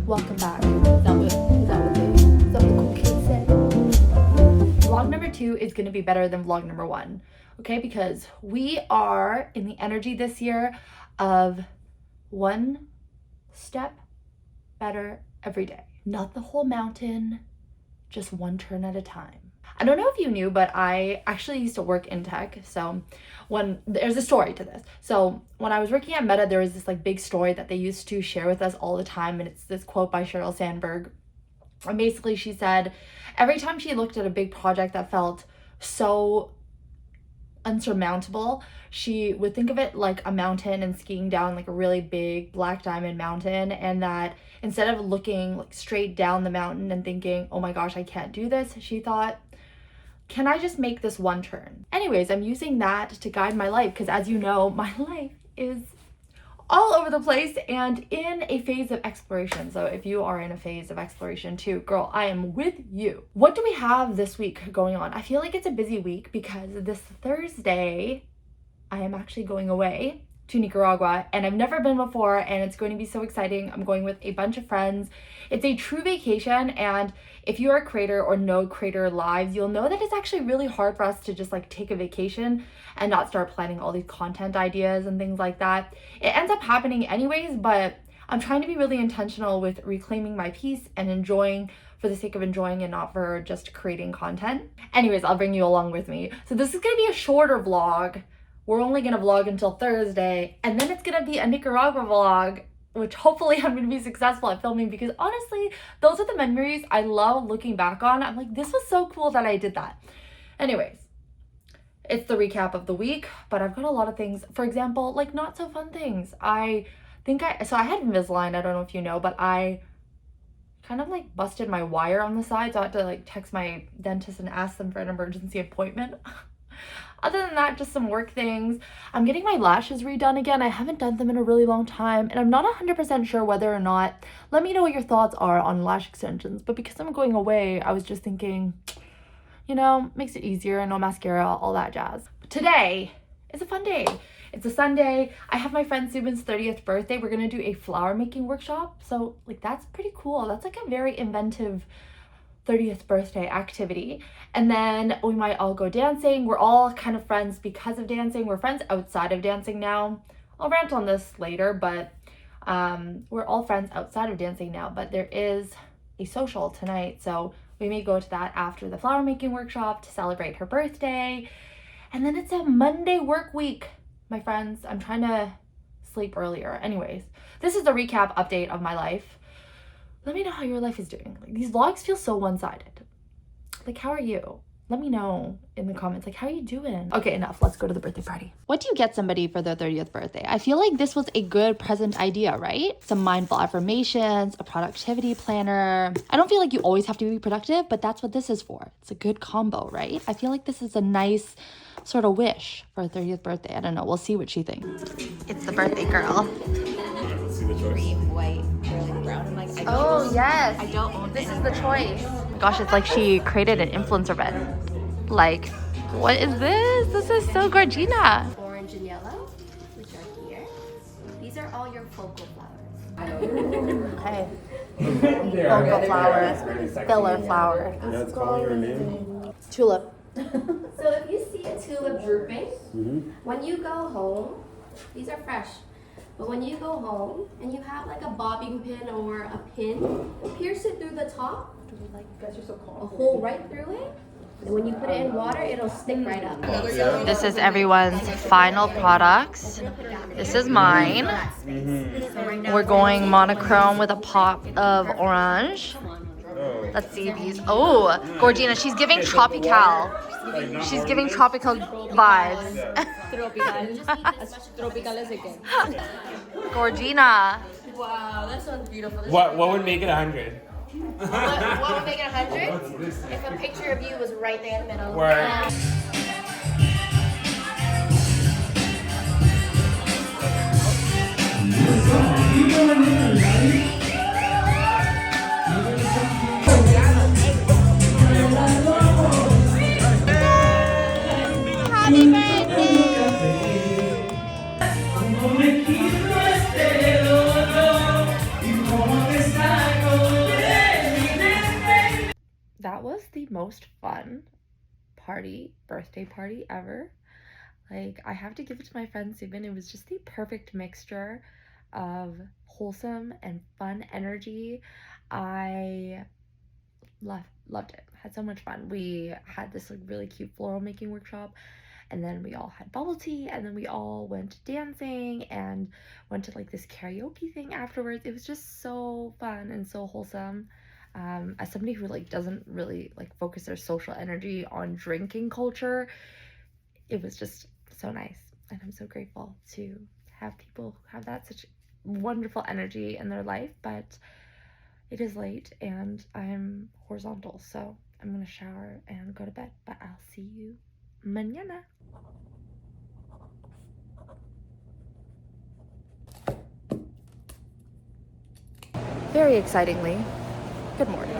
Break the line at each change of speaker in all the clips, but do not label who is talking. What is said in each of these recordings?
Welcome back. Is that what the cool kids say? Vlog number 2 is going to be better than vlog number 1. Okay, because we are in the energy this year of one step better every day. Not the whole mountain, just one turn at a time. I don't know if you knew, but I actually used to work in tech. So there's a story to this. So when I was working at Meta, there was this like big story that they used to share with us all the time. And it's this quote by Sheryl Sandberg. And basically she said, every time she looked at a big project that felt so unsurmountable, she would think of it like a mountain and skiing down like a really big black diamond mountain, and that instead of looking like straight down the mountain and thinking, oh my gosh, I can't do this, she thought, can I just make this one turn? Anyways, I'm using that to guide my life because, as you know, my life is all over the place and in a phase of exploration. So if you are in a phase of exploration too, girl, I am with you. What do we have this week going on? I feel like it's a busy week because this Thursday I am actually going away to Nicaragua, and I've never been before, and it's going to be so exciting. I'm going with a bunch of friends. It's a true vacation, and if you're a creator or know creator lives, you'll know that it's actually really hard for us to just like take a vacation and not start planning all these content ideas and things like that. It ends up happening anyways, but I'm trying to be really intentional with reclaiming my peace and enjoying for the sake of enjoying and not for just creating content. Anyways, I'll bring you along with me. So this is gonna be a shorter vlog. We're only gonna vlog until Thursday, and then it's gonna be a Nicaragua vlog, which hopefully I'm gonna be successful at filming, because honestly, those are the memories I love looking back on. I'm like, this was so cool that I did that. Anyways, it's the recap of the week, but I've got a lot of things. For example, like not so fun things. So I had Invisalign, I don't know if you know, but I kind of like busted my wire on the side, so I had to like text my dentist and ask them for an emergency appointment. Other than that, just some work things. I'm getting my lashes redone again. I haven't done them in a really long time, and I'm not 100% sure whether or not, let me know what your thoughts are on lash extensions, but because I'm going away, I was just thinking, you know, makes it easier, no mascara, all that jazz. But today is a fun day. It's a Sunday. I have my friend Subin's 30th birthday. We're gonna do a flower making workshop. So like, that's pretty cool. That's like a very inventive 30th birthday activity. And then we might all go dancing. We're all kind of friends because of dancing. We're friends outside of dancing now. I'll rant on this later, but we're all friends outside of dancing now, but there is a social tonight, so we may go to that after the flower making workshop to celebrate her birthday. And then it's a Monday work week, my friends. I'm trying to sleep earlier. Anyways, this is the recap update of my life. Let me know how your life is doing. Like, these vlogs feel so one-sided. Like, how are you? Let me know in the comments, like, how are you doing? Okay, enough. Let's go to the birthday party. What do you get somebody for their 30th birthday? I feel like this was a good present idea, right? Some mindful affirmations, a productivity planner. I don't feel like you always have to be productive, but that's what this is for. It's a good combo, right? I feel like this is a nice sort of wish for a 30th birthday. I don't know. We'll see what she thinks. It's the birthday girl.
Cream, white, curly, brown. I'm like, I don't
Oh, yes.
I don't own
This is the choice. Gosh, it's like she created an influencer bed. Like, what is this? This is so Gorgina.
orange and yellow, which are here. These are all your focal flowers.
Okay. Focal flower, filler flower.
That's calling your name.
Tulip.
So if you see a tulip drooping, when you go home, these are fresh. But when you go home and you have like a bobbing pin or a pin, pierce it through the top, a hole right through it. And when you put it in water, it'll stick right up.
This is everyone's final products. This is mine. We're going monochrome with a pop of orange. Let's see these. Oh, Gorgina, she's giving tropical. She's giving tropical vibes. Gorgina.
Wow, that sounds beautiful.
What would make it 100?
What would make it 100? If a picture of you was right there in the middle.
Word.
Happy birthday! that was the most fun birthday party ever. Like, I have to give it to my friend Subin. It was just the perfect mixture of wholesome and fun energy. I loved it. Had so much fun. We had this like really cute floral making workshop, and then we all had bubble tea, and then we all went dancing and went to like this karaoke thing afterwards. It was just so fun and so wholesome. As somebody who like doesn't really like focus their social energy on drinking culture, it was just so nice, and I'm so grateful to have people have that such wonderful energy in their life. But it is late and I'm horizontal, so I'm gonna shower and go to bed, but I'll see you mañana. Very excitingly, good morning.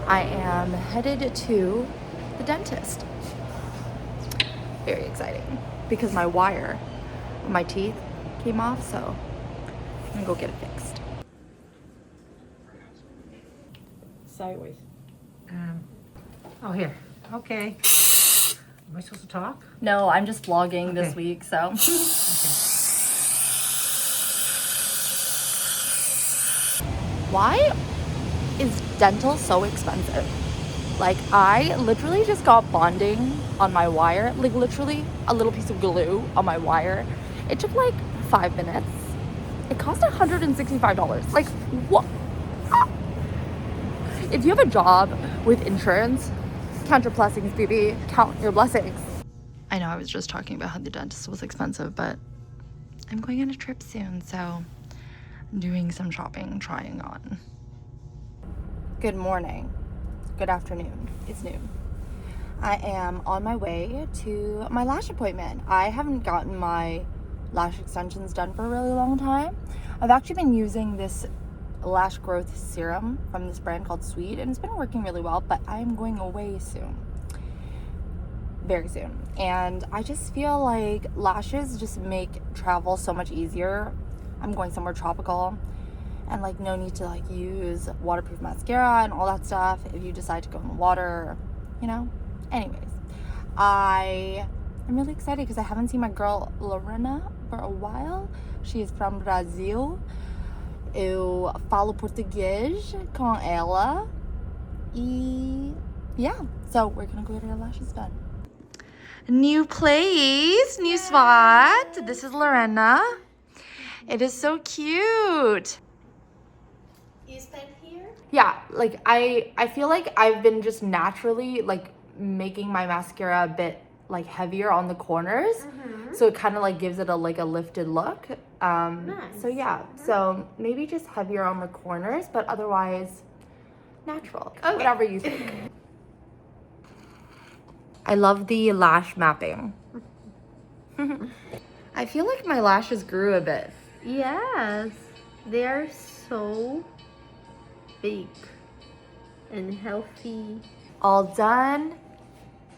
I am headed to the dentist. Very exciting because my wire on my teeth came off, so I'm gonna go get it fixed.
Sideways. Oh, here. Okay. Am I supposed to talk?
No, I'm just vlogging this
Okay.
week, so. Why is dental so expensive? Like, I literally just got bonding on my wire, like literally a little piece of glue on my wire. It took like 5 minutes. It cost $165. Like, what? If you have a job with insurance, count your blessings, baby. Count your blessings. I know I was just talking about how the dentist was expensive, but I'm going on a trip soon, so I'm doing some shopping, trying on. Good morning. Good afternoon. It's noon. I am on my way to my lash appointment. I haven't gotten my lash extensions done for a really long time. I've actually been using this lash growth serum from this brand called Sweet, and it's been working really well, but I'm going away soon. Very soon. And I just feel like lashes just make travel so much easier. I'm going somewhere tropical, and like no need to like use waterproof mascara and all that stuff if you decide to go in the water, you know. Anyways, I am really excited because I haven't seen my girl Lorena for a while. She is from Brazil. Eu falo português com ela. E yeah, so we're gonna go get our lashes done. New place, new spot. This is Lorena. It is so cute.
You spent here?
Yeah, like I feel like I've been just naturally like making my mascara a bit like heavier on the corners, so it kind of like gives it a like a lifted look.
Nice.
So yeah, so maybe just heavier on the corners, but otherwise natural.
Okay.
Whatever you think. I love the lash mapping. I feel like my lashes grew a bit.
Yes, they are so big and healthy.
All done.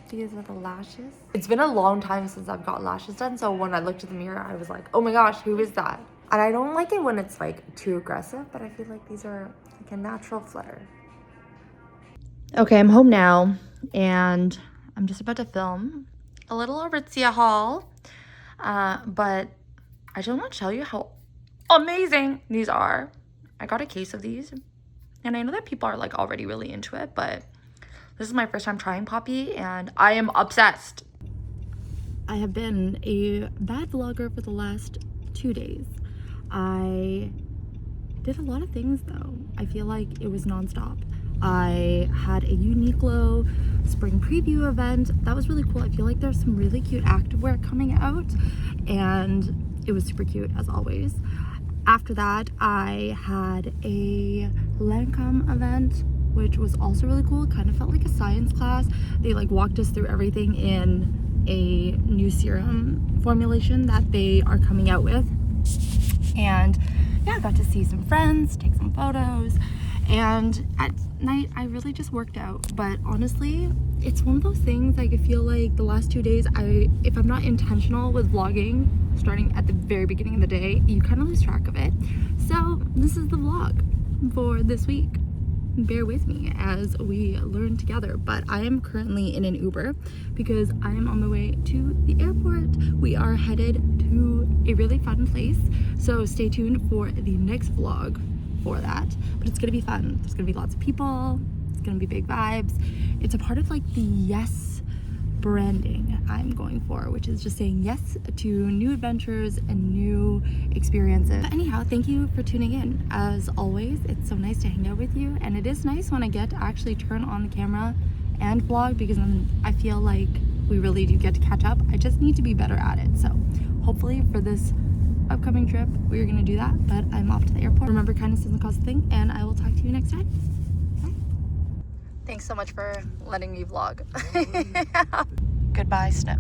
These are the lashes. It's been a long time since I've got lashes done, so when I looked in the mirror, I was like, oh my gosh, who is that? And I don't like it when it's like too aggressive, but I feel like these are like a natural flutter. Okay, I'm home now, and I'm just about to film a little Aritzia haul, but I just want to tell you how amazing these are. I got a case of these, and I know that people are like already really into it, but this is my first time trying Poppy, and I am obsessed. I have been a bad vlogger for the last 2 days. I did a lot of things though. I feel like it was nonstop. I had a Uniqlo spring preview event. That was really cool. I feel like there's some really cute activewear coming out, and it was super cute as always. After that, I had a Lancome event, which was also really cool. It kind of felt like a science class. They like walked us through everything in a new serum formulation that they are coming out with. And yeah, I got to see some friends, take some photos, and at night I really just worked out. But honestly, it's one of those things, like I feel like the last 2 days, if I'm not intentional with vlogging starting at the very beginning of the day, you kind of lose track of it. So this is the vlog for this week. bear with me as we learn together. But I am currently in an Uber because I am on my way to the airport. We are headed to a really fun place, so stay tuned for the next vlog for that. But it's gonna be fun. There's gonna be lots of people. It's gonna be big vibes. It's a part of like the yes branding I'm going for, which is just saying yes to new adventures and new experiences. But anyhow, thank you for tuning in. As always, it's so nice to hang out with you, and it is nice when I get to actually turn on the camera and vlog, because then I feel like we really do get to catch up. I just need to be better at it. So hopefully for this upcoming trip we're gonna do that. But I'm off to the airport. Remember, kindness doesn't cost a thing, and I will talk to you next time. Thanks so much for letting me vlog. Goodbye, snow.